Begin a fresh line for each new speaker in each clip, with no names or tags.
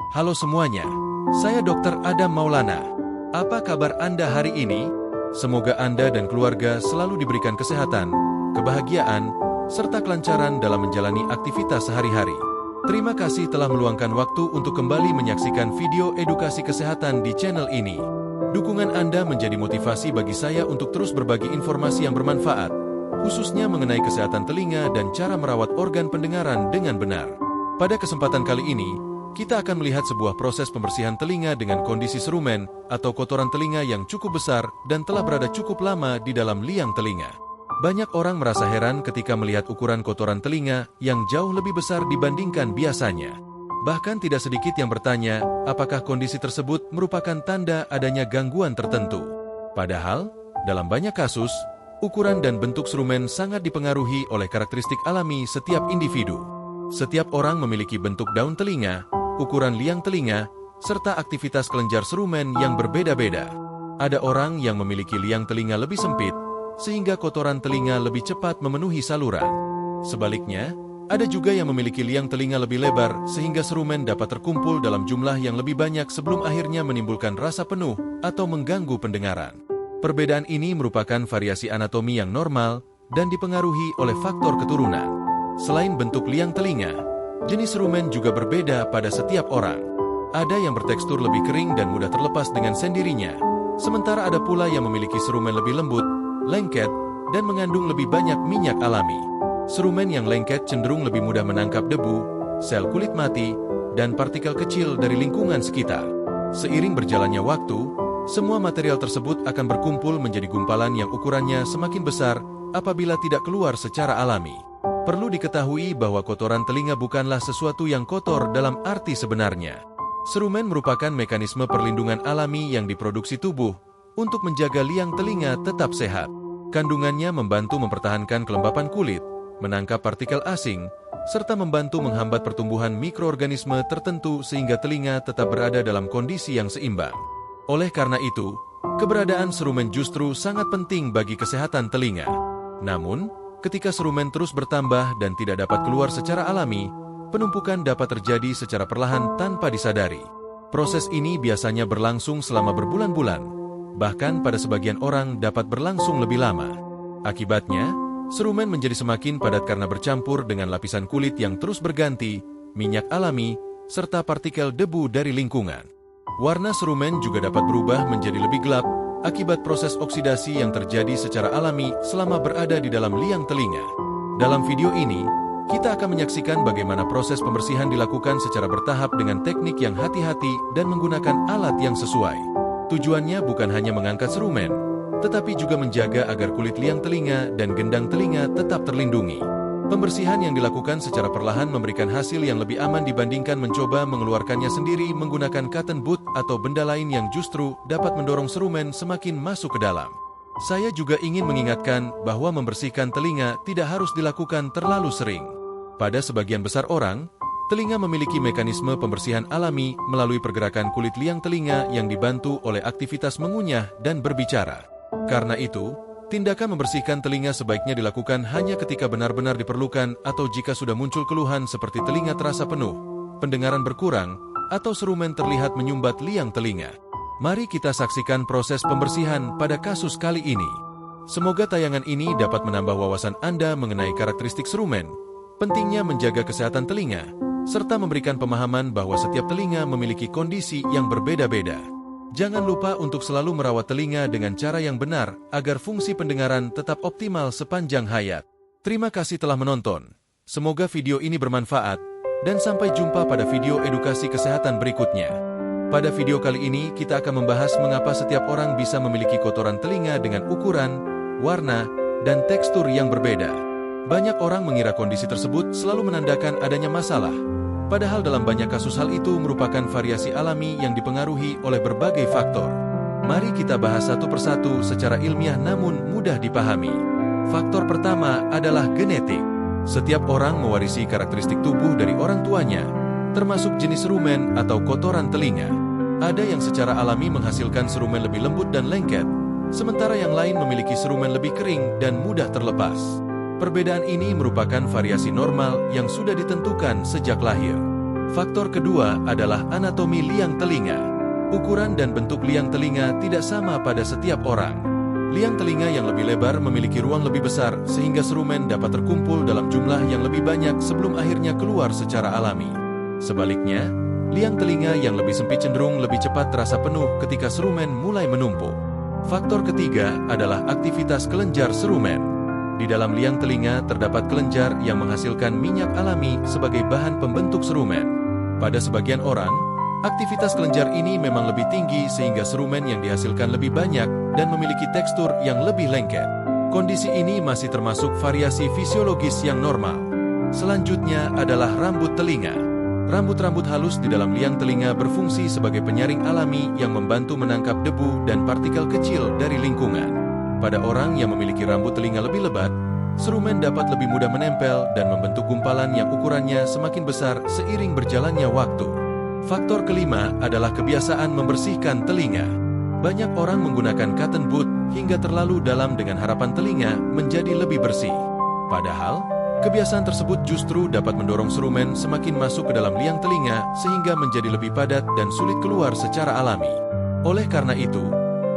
Halo semuanya, saya Dr. Adam Maulana. Apa kabar Anda hari ini? Semoga Anda dan keluarga selalu diberikan kesehatan, kebahagiaan, serta kelancaran dalam menjalani aktivitas sehari-hari. Terima kasih telah meluangkan waktu untuk kembali menyaksikan video edukasi kesehatan di channel ini. Dukungan Anda menjadi motivasi bagi saya untuk terus berbagi informasi yang bermanfaat, khususnya mengenai kesehatan telinga dan cara merawat organ pendengaran dengan benar. Pada kesempatan kali ini, kita akan melihat sebuah proses pembersihan telinga dengan kondisi serumen atau kotoran telinga yang cukup besar dan telah berada cukup lama di dalam liang telinga. Banyak orang merasa heran ketika melihat ukuran kotoran telinga yang jauh lebih besar dibandingkan biasanya. Bahkan tidak sedikit yang bertanya, apakah kondisi tersebut merupakan tanda adanya gangguan tertentu. Padahal, dalam banyak kasus, ukuran dan bentuk serumen sangat dipengaruhi oleh karakteristik alami setiap individu. Setiap orang memiliki bentuk daun telinga, ukuran liang telinga, serta aktivitas kelenjar serumen yang berbeda-beda. Ada orang yang memiliki liang telinga lebih sempit, sehingga kotoran telinga lebih cepat memenuhi saluran. Sebaliknya, ada juga yang memiliki liang telinga lebih lebar, sehingga serumen dapat terkumpul dalam jumlah yang lebih banyak sebelum akhirnya menimbulkan rasa penuh atau mengganggu pendengaran. Perbedaan ini merupakan variasi anatomi yang normal dan dipengaruhi oleh faktor keturunan. Selain bentuk liang telinga, jenis serumen juga berbeda pada setiap orang. Ada yang bertekstur lebih kering dan mudah terlepas dengan sendirinya, sementara ada pula yang memiliki serumen lebih lembut, lengket, dan mengandung lebih banyak minyak alami. Serumen yang lengket cenderung lebih mudah menangkap debu, sel kulit mati, dan partikel kecil dari lingkungan sekitar. Seiring berjalannya waktu, semua material tersebut akan berkumpul menjadi gumpalan yang ukurannya semakin besar apabila tidak keluar secara alami. Perlu diketahui bahwa kotoran telinga bukanlah sesuatu yang kotor dalam arti sebenarnya. Serumen merupakan mekanisme perlindungan alami yang diproduksi tubuh untuk menjaga liang telinga tetap sehat. Kandungannya membantu mempertahankan kelembapan kulit, menangkap partikel asing, serta membantu menghambat pertumbuhan mikroorganisme tertentu sehingga telinga tetap berada dalam kondisi yang seimbang. Oleh karena itu, keberadaan serumen justru sangat penting bagi kesehatan telinga. Namun, ketika serumen terus bertambah dan tidak dapat keluar secara alami, penumpukan dapat terjadi secara perlahan tanpa disadari. Proses ini biasanya berlangsung selama berbulan-bulan. Bahkan pada sebagian orang dapat berlangsung lebih lama. Akibatnya, serumen menjadi semakin padat karena bercampur dengan lapisan kulit yang terus berganti, minyak alami, serta partikel debu dari lingkungan. Warna serumen juga dapat berubah menjadi lebih gelap akibat proses oksidasi yang terjadi secara alami selama berada di dalam liang telinga. Dalam video ini, kita akan menyaksikan bagaimana proses pembersihan dilakukan secara bertahap dengan teknik yang hati-hati dan menggunakan alat yang sesuai. Tujuannya bukan hanya mengangkat serumen, tetapi juga menjaga agar kulit liang telinga dan gendang telinga tetap terlindungi. Pembersihan yang dilakukan secara perlahan memberikan hasil yang lebih aman dibandingkan mencoba mengeluarkannya sendiri menggunakan cotton bud atau benda lain yang justru dapat mendorong serumen semakin masuk ke dalam. Saya juga ingin mengingatkan bahwa membersihkan telinga tidak harus dilakukan terlalu sering. Pada sebagian besar orang, telinga memiliki mekanisme pembersihan alami melalui pergerakan kulit liang telinga yang dibantu oleh aktivitas mengunyah dan berbicara. Karena itu, tindakan membersihkan telinga sebaiknya dilakukan hanya ketika benar-benar diperlukan atau jika sudah muncul keluhan seperti telinga terasa penuh, pendengaran berkurang, atau serumen terlihat menyumbat liang telinga. Mari kita saksikan proses pembersihan pada kasus kali ini. Semoga tayangan ini dapat menambah wawasan Anda mengenai karakteristik serumen, pentingnya menjaga kesehatan telinga, serta memberikan pemahaman bahwa setiap telinga memiliki kondisi yang berbeda-beda. Jangan lupa untuk selalu merawat telinga dengan cara yang benar agar fungsi pendengaran tetap optimal sepanjang hayat. Terima kasih telah menonton. Semoga video ini bermanfaat, dan sampai jumpa pada video edukasi kesehatan berikutnya. Pada video kali ini kita akan membahas mengapa setiap orang bisa memiliki kotoran telinga dengan ukuran, warna, dan tekstur yang berbeda. Banyak orang mengira kondisi tersebut selalu menandakan adanya masalah. Padahal dalam banyak kasus hal itu merupakan variasi alami yang dipengaruhi oleh berbagai faktor. Mari kita bahas satu persatu secara ilmiah namun mudah dipahami. Faktor pertama adalah genetik. Setiap orang mewarisi karakteristik tubuh dari orang tuanya, termasuk jenis serumen atau kotoran telinga. Ada yang secara alami menghasilkan serumen lebih lembut dan lengket, sementara yang lain memiliki serumen lebih kering dan mudah terlepas. Perbedaan ini merupakan variasi normal yang sudah ditentukan sejak lahir. Faktor kedua adalah anatomi liang telinga. Ukuran dan bentuk liang telinga tidak sama pada setiap orang. Liang telinga yang lebih lebar memiliki ruang lebih besar sehingga serumen dapat terkumpul dalam jumlah yang lebih banyak sebelum akhirnya keluar secara alami. Sebaliknya, liang telinga yang lebih sempit cenderung lebih cepat terasa penuh ketika serumen mulai menumpuk. Faktor ketiga adalah aktivitas kelenjar serumen. Di dalam liang telinga terdapat kelenjar yang menghasilkan minyak alami sebagai bahan pembentuk serumen. Pada sebagian orang, aktivitas kelenjar ini memang lebih tinggi sehingga serumen yang dihasilkan lebih banyak dan memiliki tekstur yang lebih lengket. Kondisi ini masih termasuk variasi fisiologis yang normal. Selanjutnya adalah rambut telinga. Rambut-rambut halus di dalam liang telinga berfungsi sebagai penyaring alami yang membantu menangkap debu dan partikel kecil dari lingkungan. Pada orang yang memiliki rambut telinga lebih lebat, serumen dapat lebih mudah menempel dan membentuk gumpalan yang ukurannya semakin besar seiring berjalannya waktu. Faktor kelima adalah kebiasaan membersihkan telinga. Banyak orang menggunakan cotton bud hingga terlalu dalam dengan harapan telinga menjadi lebih bersih. Padahal, kebiasaan tersebut justru dapat mendorong serumen semakin masuk ke dalam liang telinga sehingga menjadi lebih padat dan sulit keluar secara alami. Oleh karena itu,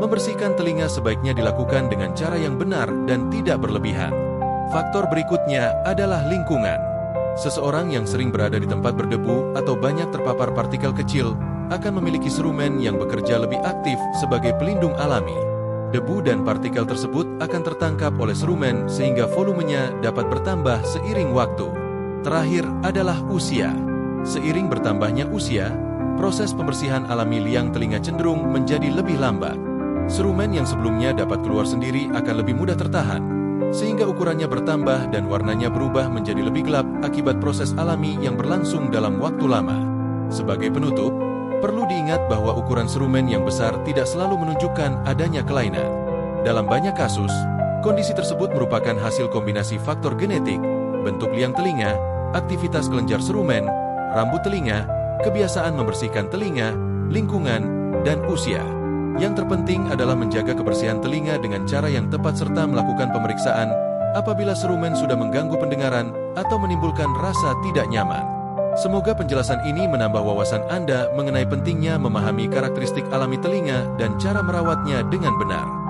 membersihkan telinga sebaiknya dilakukan dengan cara yang benar dan tidak berlebihan. Faktor berikutnya adalah lingkungan. Seseorang yang sering berada di tempat berdebu atau banyak terpapar partikel kecil akan memiliki serumen yang bekerja lebih aktif sebagai pelindung alami. Debu dan partikel tersebut akan tertangkap oleh serumen sehingga volumenya dapat bertambah seiring waktu. Terakhir adalah usia. Seiring bertambahnya usia, proses pembersihan alami liang telinga cenderung menjadi lebih lambat. Serumen yang sebelumnya dapat keluar sendiri akan lebih mudah tertahan, sehingga ukurannya bertambah dan warnanya berubah menjadi lebih gelap akibat proses alami yang berlangsung dalam waktu lama. Sebagai penutup, perlu diingat bahwa ukuran serumen yang besar tidak selalu menunjukkan adanya kelainan. Dalam banyak kasus, kondisi tersebut merupakan hasil kombinasi faktor genetik, bentuk liang telinga, aktivitas kelenjar serumen, rambut telinga, kebiasaan membersihkan telinga, lingkungan, dan usia. Yang terpenting adalah menjaga kebersihan telinga dengan cara yang tepat serta melakukan pemeriksaan apabila serumen sudah mengganggu pendengaran atau menimbulkan rasa tidak nyaman. Semoga penjelasan ini menambah wawasan Anda mengenai pentingnya memahami karakteristik alami telinga dan cara merawatnya dengan benar.